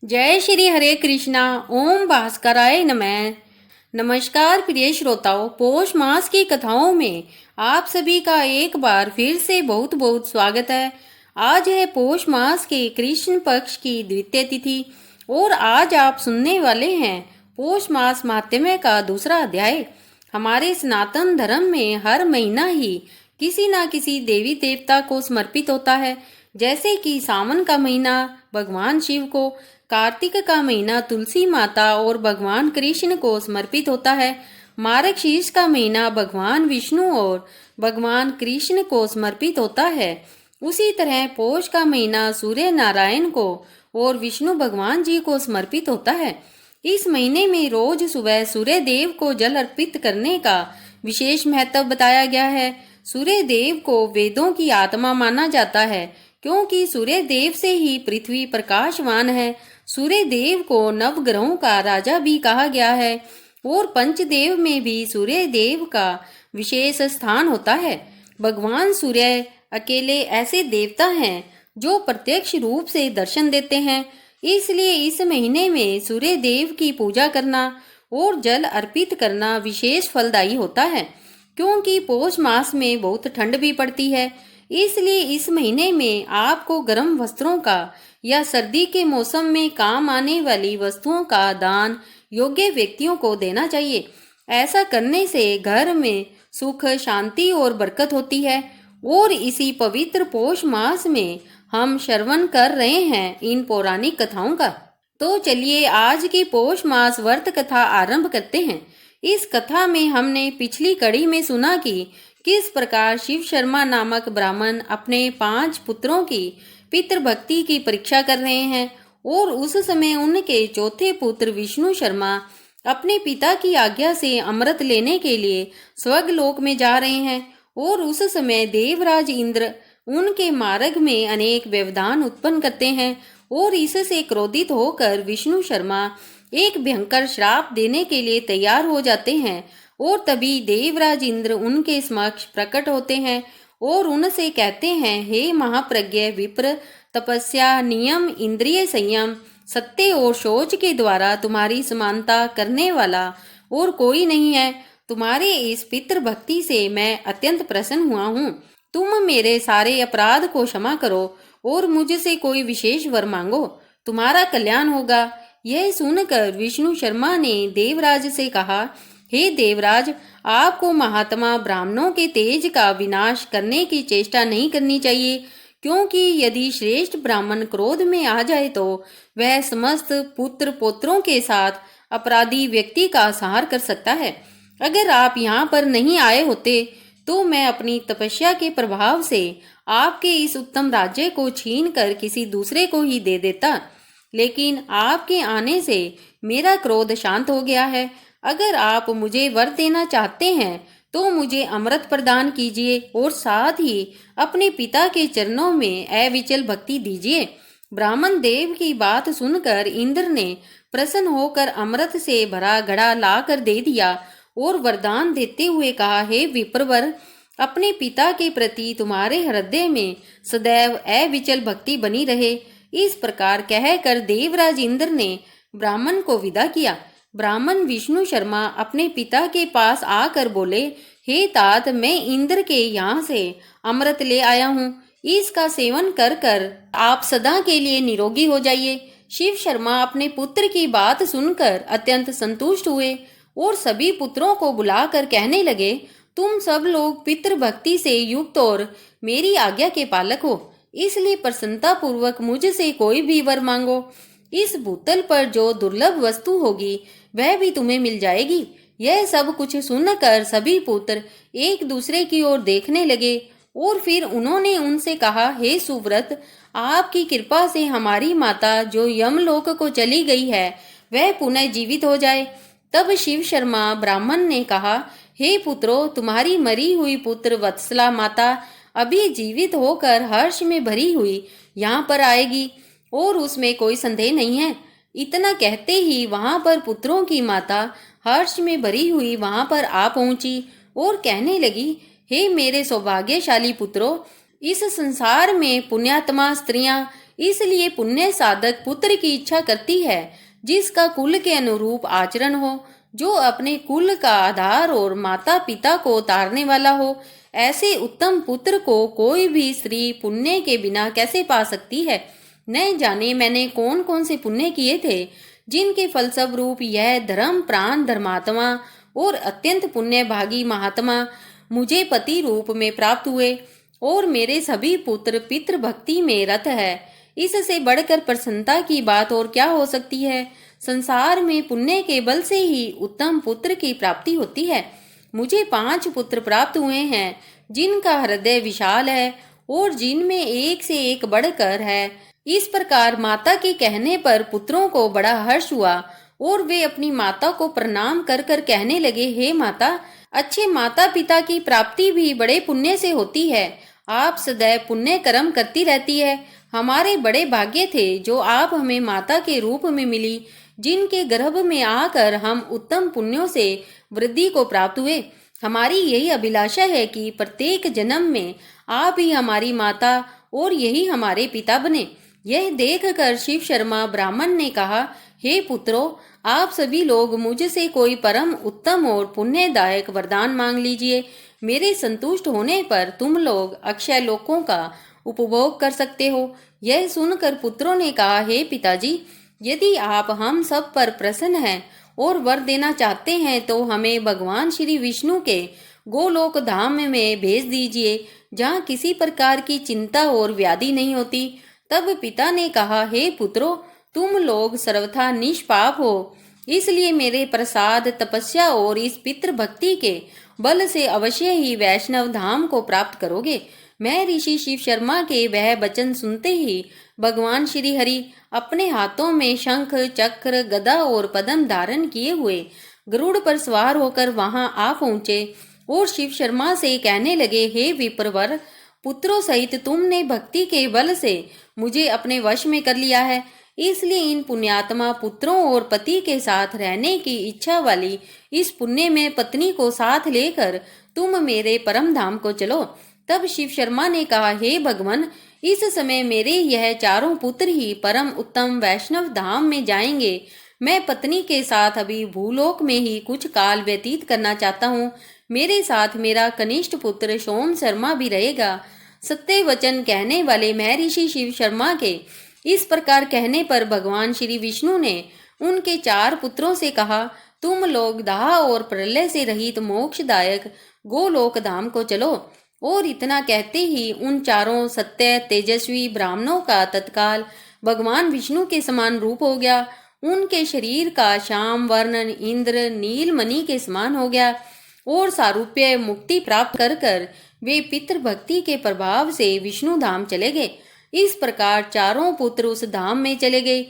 जय श्री हरे कृष्णा। ओम भास्कराय नमः। नमस्कार प्रिय श्रोताओं, पौष मास की कथाओं में आप सभी का एक बार फिर से बहुत बहुत स्वागत है। आज है पौष मास के कृष्ण पक्ष की द्वितीय तिथि और आज आप सुनने वाले हैं पौष मास महात्म्य का दूसरा अध्याय। हमारे सनातन धर्म में हर महीना ही किसी न किसी देवी देवता को समर्पित होता है, जैसे कि सावन का महीना भगवान शिव को, कार्तिक का महीना तुलसी माता और भगवान कृष्ण को समर्पित होता है, मार्गशीर्ष का महीना भगवान विष्णु और भगवान कृष्ण को समर्पित होता है। उसी तरह पौष का महीना सूर्य नारायण को और विष्णु भगवान जी को समर्पित होता है। इस महीने में रोज सुबह सूर्य देव को जल अर्पित करने का विशेष महत्व बताया गया है। सूर्य देव को वेदों की आत्मा माना जाता है, क्योंकि सूर्य देव से ही पृथ्वी प्रकाशवान है। सूर्य देव को नवग्रहों का राजा भी कहा गया है और पंचदेव में भी सूर्य देव का विशेष स्थान होता है। भगवान सूर्य अकेले ऐसे देवता हैं जो प्रत्यक्ष रूप से दर्शन देते हैं, इसलिए इस महीने में सूर्य देव की पूजा करना और जल अर्पित करना विशेष फलदायी होता है। क्योंकि पौष मास में बहुत ठंड भी पड़ती है, इसलिए इस महीने में आपको गर्म वस्त्रों का या सर्दी के मौसम में काम आने वाली वस्तुओं का दान योग्य व्यक्तियों को देना चाहिए। ऐसा करने से घर में सुख, शांति और बरकत होती है। और इसी पवित्र पौष मास में हम श्रवण कर रहे हैं इन पौराणिक कथाओं का। तो चलिए आज की पौष मास व्रत कथा आरंभ करते हैं। इस कथा में हमने पिछली कड़ी में सुना कि किस प्रकार शिव शर्मा नामक ब्राह्मण अपने 5 पुत्रों की पितृभक्ति की परीक्षा कर रहे हैं और उस समय उनके चौथे पुत्र विष्णु शर्मा अपने पिता की आज्ञा से अमृत लेने के लिए स्वर्गलोक में जा रहे हैं। और उस समय देवराज इंद्र उनके मार्ग में अनेक व्यवधान उत्पन्न करते हैं और इससे क्रोधित होकर विष्णु शर्मा एक भयंकर श्राप देने के लिए तैयार हो जाते हैं। और तभी देवराज इंद्र उनके समक्ष प्रकट होते हैं और उनसे कहते हैं, हे महाप्रज्ञ विप्र, तपस्या, नियम, इंद्रिय संयम, सत्य और शौच के द्वारा तुम्हारी समानता करने वाला और कोई नहीं है। तुम्हारे इस पितृ भक्ति से मैं अत्यंत प्रसन्न हुआ हूँ। तुम मेरे सारे अपराध को क्षमा करो और मुझसे कोई विशेष वर मांगो, तुम्हारा कल्याण होगा। यह सुनकर विष्णु शर्मा ने देवराज से कहा, हे देवराज, आपको महात्मा ब्राह्मणों के तेज का विनाश करने की चेष्टा नहीं करनी चाहिए, क्योंकि यदि श्रेष्ठ ब्राह्मण क्रोध में आ जाए तो वह समस्त पुत्र पौत्रों के साथ अपराधी व्यक्ति का संहार कर सकता है। अगर आप यहाँ पर नहीं आए होते तो मैं अपनी तपस्या के प्रभाव से आपके इस उत्तम राज्य को छीन कर किसी दूसरे को ही दे देता, लेकिन आपके आने से मेरा क्रोध शांत हो गया है। अगर आप मुझे वर देना चाहते हैं तो मुझे अमृत प्रदान कीजिए और साथ ही अपने पिता के चरणों में अविचल भक्ति दीजिए। ब्राह्मण देव की बात सुनकर इंद्र ने प्रसन्न होकर अमृत से भरा घड़ा ला कर दे दिया और वरदान देते हुए कहा, हे विप्रवर, अपने पिता के प्रति तुम्हारे हृदय में सदैव अविचल भक्ति बनी रहे। इस प्रकार कहकर देवराज इंद्र ने ब्राह्मण को विदा किया। ब्राह्मण विष्णु शर्मा अपने पिता के पास आकर बोले, हे तात, मैं इंद्र के यहाँ से अमृत ले आया हूँ, इसका सेवन कर कर आप सदा के लिए निरोगी हो जाइए। शिव शर्मा अपने पुत्र की बात सुनकर अत्यंत संतुष्ट हुए और सभी पुत्रों को बुलाकर कहने लगे, तुम सब लोग पितृभक्ति से युक्त और मेरी आज्ञा के पालक हो, इसलिए प्रसन्नता पूर्वक मुझसे कोई भी वर मांगो। इस भूतल पर जो दुर्लभ वस्तु होगी वह भी तुम्हें मिल जाएगी। यह सब कुछ सुनकर सभी पुत्र एक दूसरे की ओर देखने लगे और फिर उन्होंने उनसे कहा, हे सुव्रत, आपकी कृपा से हमारी माता जो यमलोक को चली गई है वह पुनः जीवित हो जाए। तब शिव शर्मा ब्राह्मण ने कहा, हे पुत्रों, तुम्हारी मरी हुई पुत्र वत्सला माता अभी जीवित होकर हर्ष में भरी हुई यहाँ पर आएगी और उसमें कोई संदेह नहीं है। इतना कहते ही वहां पर पुत्रों की माता हर्ष में भरी हुई वहां पर आ पहुंची और कहने लगी, हे मेरे सौभाग्यशाली पुत्रों, इस संसार में पुण्यात्मा स्त्रियां इसलिए पुण्य साधक पुत्र की इच्छा करती है जिसका कुल के अनुरूप आचरण हो, जो अपने कुल का आधार और माता पिता को तारने वाला हो। ऐसे उत्तम पुत्र को कोई भी स्त्री पुण्य के बिना कैसे पा सकती है। न जाने मैंने कौन कौन से पुण्य किए थे जिनके फलस्वरूप यह धर्म प्राण धर्मात्मा और अत्यंत पुण्य भागी महात्मा मुझे पति रूप में प्राप्त हुए, और मेरे सभी पुत्र पितृ भक्ति में रत है। इससे बढ़कर प्रसन्नता की बात और क्या हो सकती है। संसार में पुण्य के बल से ही उत्तम पुत्र की प्राप्ति होती है। मुझे 5 पुत्र प्राप्त हुए हैं जिनका हृदय विशाल है और जिनमें एक से एक बढ़कर है। इस प्रकार माता के कहने पर पुत्रों को बड़ा हर्ष हुआ और वे अपनी माता को प्रणाम कर कर कहने लगे, हे माता, अच्छे माता पिता की प्राप्ति भी बड़े पुण्य से होती है। आप सदैव पुण्य कर्म करती रहती है। हमारे बड़े भाग्य थे जो आप हमें माता के रूप में मिली, जिनके गर्भ में आकर हम उत्तम पुण्यों से वृद्धि को प्राप्त हुए। हमारी यही अभिलाषा है कि प्रत्येक जन्म में आप ही हमारी माता और यही हमारे पिता बने। यह देखकर शिव शर्मा ब्राह्मण ने कहा, हे पुत्रों, आप सभी लोग मुझसे कोई परम उत्तम और पुण्यदायक वरदान मांग लीजिए। मेरे संतुष्ट होने पर तुम लोग अक्षय लोकों का उपभोग कर सकते हो। यह सुनकर पुत्रों ने कहा, हे पिताजी, यदि आप हम सब पर प्रसन्न हैं और वर देना चाहते हैं तो हमें भगवान श्री विष्णु के गोलोक धाम में भेज दीजिए, जहाँ किसी प्रकार की चिंता और व्याधि नहीं होती। तब पिता ने कहा, हे पुत्रों, तुम लोग सर्वथा निष्पाप हो, इसलिए मेरे प्रसाद, तपस्या और इस पितृ भक्ति के बल से अवश्य ही वैष्णव धाम को प्राप्त करोगे। मैं ऋषि शिव शर्मा के वह वचन सुनते ही भगवान श्री हरि अपने हाथों में शंख, चक्र, गदा और पद्म धारण किए हुए गरुड़ पर सवार होकर वहां आ पहुंचे और शिव शर्मा से कहने लगे, हे विप्रवर, पुत्रों सहित तुमने भक्ति के बल से मुझे अपने वश में कर लिया है, इसलिए इन पुण्यात्मा पुत्रों और पति के साथ रहने की इच्छा वाली इस पुण्य में पत्नी को साथ लेकर तुम मेरे परम धाम को चलो। तब शिव शर्मा ने कहा, हे भगवान, इस समय मेरे यह चारों पुत्र ही परम उत्तम वैष्णव धाम में जाएंगे। मैं पत्नी के साथ अभी भूलोक में ही कुछ काल व्यतीत करना चाहता हूँ। मेरे साथ मेरा कनिष्ठ पुत्र सोम शर्मा भी रहेगा। सत्य वचन कहने वाले महर्षि शिव शर्मा के इस प्रकार कहने पर भगवान श्री विष्णु ने उनके 4 पुत्रों से कहा, तुम लोग दाह और प्रलय से रहित मोक्षदायक गोलोक धाम को चलो। और इतना कहते ही उन चारों सत्य तेजस्वी ब्राह्मणों का तत्काल भगवान विष्णु के समान रूप हो गया। उनके शरीर का श्याम वर्ण इंद्र नीलमणि के समान हो गया और सारूप्य मुक्ति प्राप्त कर कर वे पितृभक्ति के प्रभाव से विष्णु धाम चले गए। इस प्रकार चारों पुत्र उस धाम में चले गए।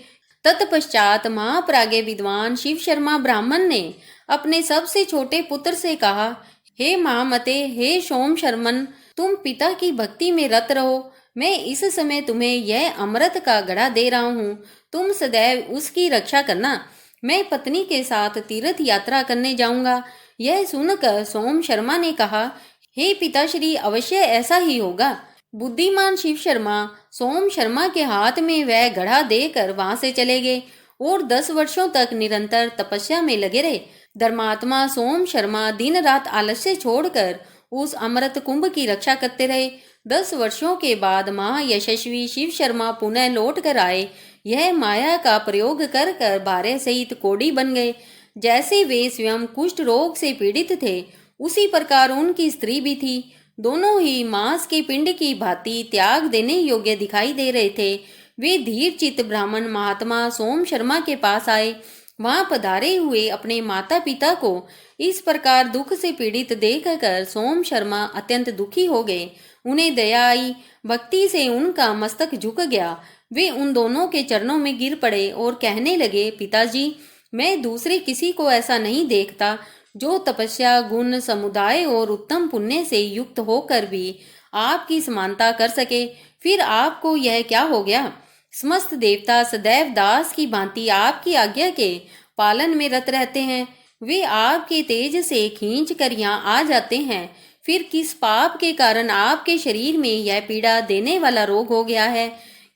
तत्पश्चात महाप्राज्ञ विद्वान शिव शर्मा ब्राह्मण ने अपने सबसे छोटे पुत्र से कहा, हे महामते, हे सोम शर्मन, तुम पिता की भक्ति में रत रहो। मैं इस समय तुम्हें यह अमृत का घड़ा दे रहा हूँ, तुम सदैव उसकी रक्षा करना। मैं पत्नी के साथ तीर्थ यात्रा करने जाऊंगा। यह सुनकर सोम शर्मा ने कहा, हे पिताश्री, अवश्य ऐसा ही होगा। बुद्धिमान शिव शर्मा सोम शर्मा के हाथ में वह घड़ा देकर वहां से चले गए और 10 वर्षों तक निरंतर तपस्या में लगे रहे। धर्मात्मा सोम शर्मा दिन रात आलस्य छोड़कर उस अमृत कुंभ की रक्षा करते रहे। 10 वर्षों के बाद महायशस्वी शिव शर्मा पुनः लौट कर आए। यह माया का प्रयोग कर कर भार्य सहित कोढ़ी बन गए। जैसे वे स्वयं कुष्ठ रोग से पीड़ित थे, उसी प्रकार उनकी स्त्री भी थी। दोनों ही मांस के पिंड की भांति त्याग देने योग्य दिखाई दे रहे थे। वे धीर चित्त ब्राह्मण महात्मा सोम शर्मा के पास आए। वहां पधारे हुए अपने माता पिता को इस प्रकार दुख से पीड़ित देखकर सोम शर्मा अत्यंत दुखी हो गए। उन्हें दया आई, भक्ति से उनका मस्तक झुक गया। वे उन दोनों के चरणों में गिर पड़े और कहने लगे, पिताजी, मैं दूसरे किसी को ऐसा नहीं देखता जो तपस्या, गुण, समुदाय और उत्तम पुण्य से युक्त होकर भी आपकी समानता कर सके। फिर आपको यह क्या हो गया? समस्त देवता सदैव दास की भांति आपकी आज्ञा के पालन में रत रहते हैं। वे आपके तेज से खींच कर यहाँ आ जाते हैं। फिर किस पाप के कारण आपके शरीर में यह पीड़ा देने वाला रोग हो गया है?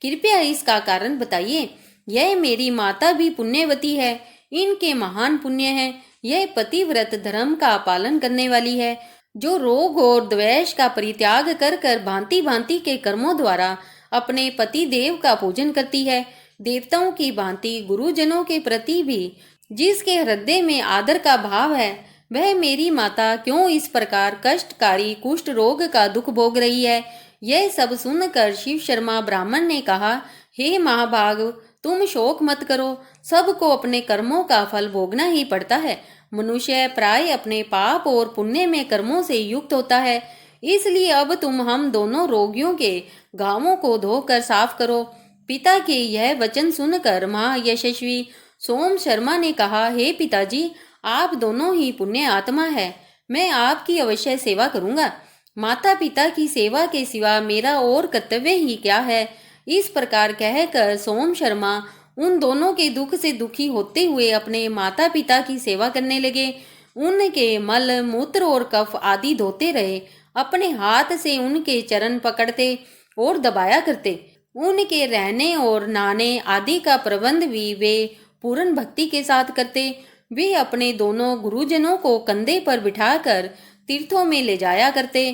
कृपया इसका कारण बताइए। यह मेरी माता भी पुण्यवती है, इनके महान पुण्य है। यह पतिव्रत धर्म का पालन करने वाली है, जो रोग और द्वेष का परित्याग कर कर भांति भांति के कर्मों द्वारा अपने पति देव का पूजन करती है। देवताओं की भांति गुरुजनों के प्रति भी जिसके हृदय में आदर का भाव है, वह मेरी माता क्यों इस प्रकार कष्टकारी कुष्ठ रोग का दुख भोग रही है। यह सब सुनकर शिव शर्मा ब्राह्मण ने कहा, हे महाभाग, तुम शोक मत करो, सबको अपने कर्मों का फल भोगना ही पड़ता है। मनुष्य प्राय अपने पाप और पुण्य में कर्मों से युक्त होता है, इसलिए अब तुम हम दोनों रोगियों के घावों को धोकर साफ करो। पिता के यह वचन सुनकर महायशस्वी सोम शर्मा ने कहा, हे पिताजी, आप दोनों ही पुण्य आत्मा है, मैं आपकी अवश्य सेवा करूंगा। माता पिता की सेवा के सिवा मेरा और कर्तव्य ही क्या है। इस प्रकार कहकर सोम शर्मा उन दोनों के दुख से दुखी होते हुए अपने माता पिता की सेवा करने लगे। उनके मल मूत्र और कफ आदि धोते रहे, अपने हाथ से उनके चरण पकड़ते और दबाया करते। उनके रहने और नहाने आदि का प्रबंध भी वे पूर्ण भक्ति के साथ करते। वे अपने दोनों गुरुजनों को कंधे पर बिठाकर तीर्थों में ले जाया करते।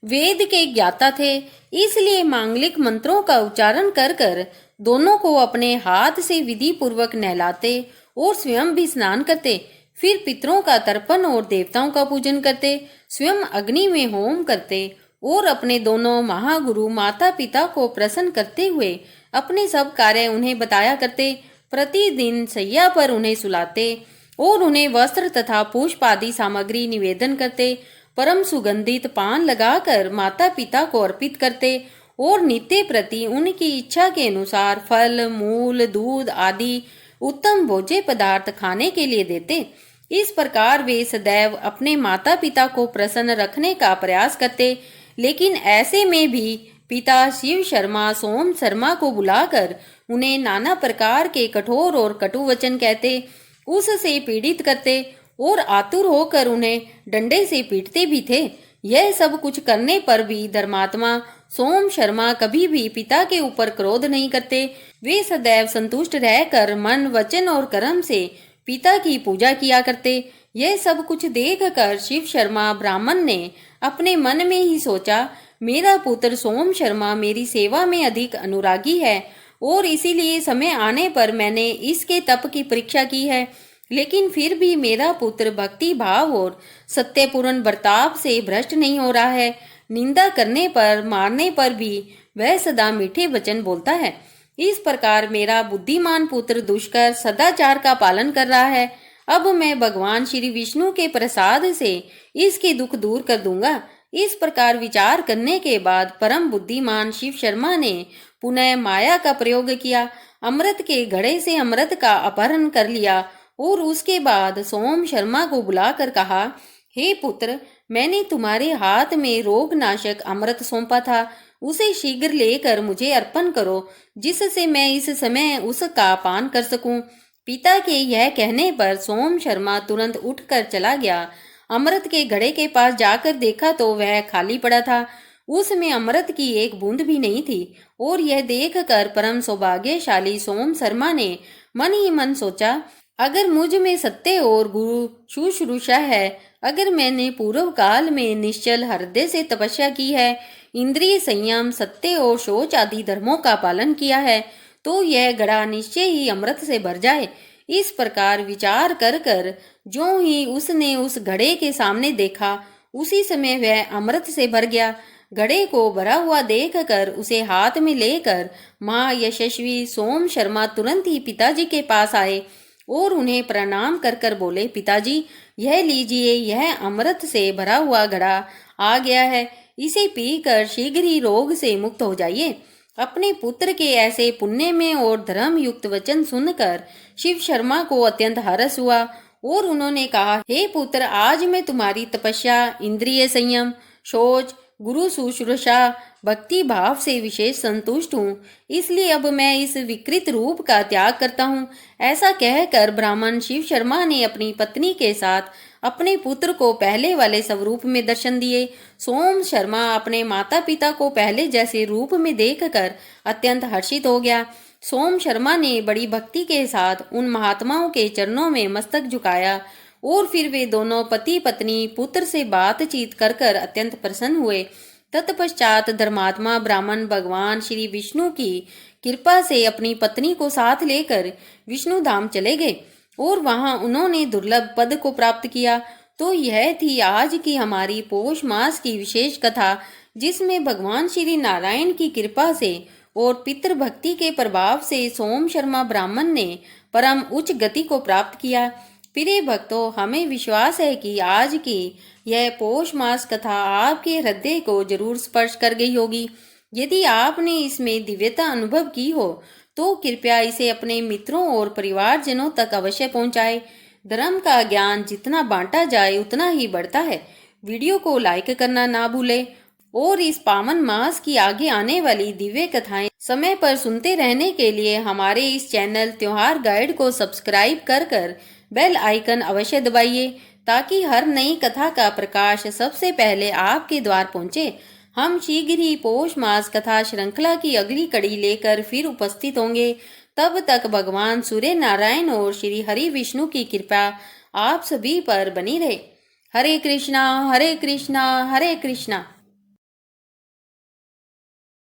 वेद के ज्ञाता थे, इसलिए मांगलिक मंत्रों का उच्चारण कर कर दोनों को अपने हाथ से विधि पूर्वक नहलाते और स्वयं भी स्नान करते। फिर पितरों का तर्पण और देवताओं का पूजन करते, स्वयं अग्नि में होम करते और अपने दोनों महागुरु माता पिता को प्रसन्न करते हुए अपने सब कार्य उन्हें बताया करते। प्रतिदिन सैया पर उन्हें सुलाते और उन्हें वस्त्र तथा पुष्प आदि सामग्री निवेदन करते। परम सुगंधित पान लगाकर माता पिता को अर्पित करते और नित्य प्रति उनकी इच्छा के अनुसार फल, मूल, दूध आदि उत्तम भोज्य पदार्थ खाने के लिए देते। इस प्रकार वे सदैव अपने माता पिता को प्रसन्न रखने का प्रयास करते। लेकिन ऐसे में भी पिता शिव शर्मा सोम शर्मा को बुलाकर उन्हें नाना प्रकार के कठोर और कटु वचन कहते, उससे पीड़ित करते और आतुर होकर उन्हें डंडे से पीटते भी थे। यह सब कुछ करने पर भी धर्मात्मा सोम शर्मा कभी भी पिता के ऊपर क्रोध नहीं करते। वे सदैव संतुष्ट रहकर मन, वचन और कर्म से पिता की पूजा किया करते। यह सब कुछ देखकर शिव शर्मा ब्राह्मण ने अपने मन में ही सोचा, मेरा पुत्र सोम शर्मा मेरी सेवा में अधिक अनुरागी है और इसीलिए समय आने पर मैंने इसके तप की परीक्षा की है। लेकिन फिर भी मेरा पुत्र भक्ति भाव और सत्यपूर्ण बर्ताव से भ्रष्ट नहीं हो रहा है। निंदा करने पर, मारने पर भी वह सदा मीठे वचन बोलता है। इस प्रकार मेरा बुद्धिमान पुत्र दुष्कर सदाचार का पालन कर रहा है। अब मैं भगवान श्री विष्णु के प्रसाद से इसके दुख दूर कर दूंगा। इस प्रकार विचार करने के बाद परम बुद्धिमान शिव शर्मा ने पुनः माया का प्रयोग किया, अमृत के घड़े से अमृत का अपहरण कर लिया और उसके बाद सोम शर्मा को बुलाकर कहा, हे पुत्र, मैंने तुम्हारे हाथ में रोगनाशक अमृत सौंपा था, उसे शीघ्र लेकर मुझे अर्पण करो, जिससे मैं इस समय उसका पान कर सकूं। पिता के यह कहने पर सोम शर्मा तुरंत उठकर चला गया। अमृत के घड़े के पास जाकर देखा तो वह खाली पड़ा था, उसमें अमृत की एक बूंद भी नहीं थी। और यह देखकर परम सौभाग्यशाली सोम शर्मा ने मन ही मन सोचा, अगर मुझ में सत्य और गुरु शुश्रूषा है, अगर मैंने पूर्व काल में निश्चल हृदय से तपस्या की है, इंद्रिय संयम, सत्य और शौच आदि धर्मों का पालन किया है, तो यह घड़ा निश्चय ही अमृत से भर जाए। इस प्रकार विचार कर कर जो ही उसने उस घड़े के सामने देखा, उसी समय वह अमृत से भर गया। घड़े को भरा हुआ देखकर उसे हाथ में लेकर माँ यशस्वी सोम शर्मा तुरंत ही पिताजी के पास आए और उन्हें प्रणाम कर कर बोले, पिताजी, यह लीजिए, यह अमृत से भरा हुआ घड़ा आ गया है, इसे पीकर शीघ्र ही रोग से मुक्त हो जाइए। अपने पुत्र के ऐसे पुण्य में और धर्म युक्त वचन सुनकर शिव शर्मा को अत्यंत हर्ष हुआ और उन्होंने कहा, हे पुत्र, आज मैं तुम्हारी तपस्या, इंद्रिय संयम, शौच, गुरु शुश्रूषा भक्ति भाव से विशेष संतुष्ट हूँ, इसलिए अब मैं इस विकृत रूप का त्याग करता हूँ। ऐसा कहकर ब्राह्मण शिव शर्मा ने अपनी पत्नी के साथ अपने पुत्र को पहले वाले स्वरूप में दर्शन दिए। सोम शर्मा अपने माता पिता को पहले जैसे रूप में देखकर अत्यंत हर्षित हो गया। सोम शर्मा ने बड़ी भक्ति के साथ उन महात्माओं के चरणों में मस्तक झुकाया और फिर वे दोनों पति पत्नी पुत्र से बातचीत कर कर अत्यंत प्रसन्न हुए। तत्पश्चात धर्मात्मा ब्राह्मण भगवान श्री विष्णु की कृपा से अपनी पत्नी को साथ लेकर विष्णु धाम चले गए और वहां उन्होंने दुर्लभ पद को प्राप्त किया। तो यह थी आज की हमारी पौष मास की विशेष कथा, जिसमें भगवान श्री नारायण की कृपा से और पितृभक्ति के प्रभाव से सोम शर्मा ब्राह्मण ने परम उच्च गति को प्राप्त किया। प्रिय भक्तों, हमें विश्वास है कि आज की यह पौष मास कथा आपके हृदय को जरूर स्पर्श कर गई होगी। यदि आपने इसमें दिव्यता अनुभव की हो तो कृपया इसे अपने मित्रों और परिवारजनों तक अवश्य पहुंचाएं। धर्म का ज्ञान जितना बांटा जाए उतना ही बढ़ता है। वीडियो को लाइक करना ना भूलें और इस पावन मास की आगे आने वाली दिव्य कथाएं समय पर सुनते रहने के लिए हमारे इस चैनल त्योहार गाइड को सब्सक्राइब कर बेल आइकन अवश्य दबाइए, ताकि हर नई कथा का प्रकाश सबसे पहले आपके द्वार पहुंचे। हम शीघ्र ही पौष मास कथा श्रृंखला की अगली कड़ी लेकर फिर उपस्थित होंगे। तब तक भगवान सूर्य नारायण और श्री हरि विष्णु की कृपा आप सभी पर बनी रहे। हरे कृष्णा हरे कृष्णा हरे कृष्णा।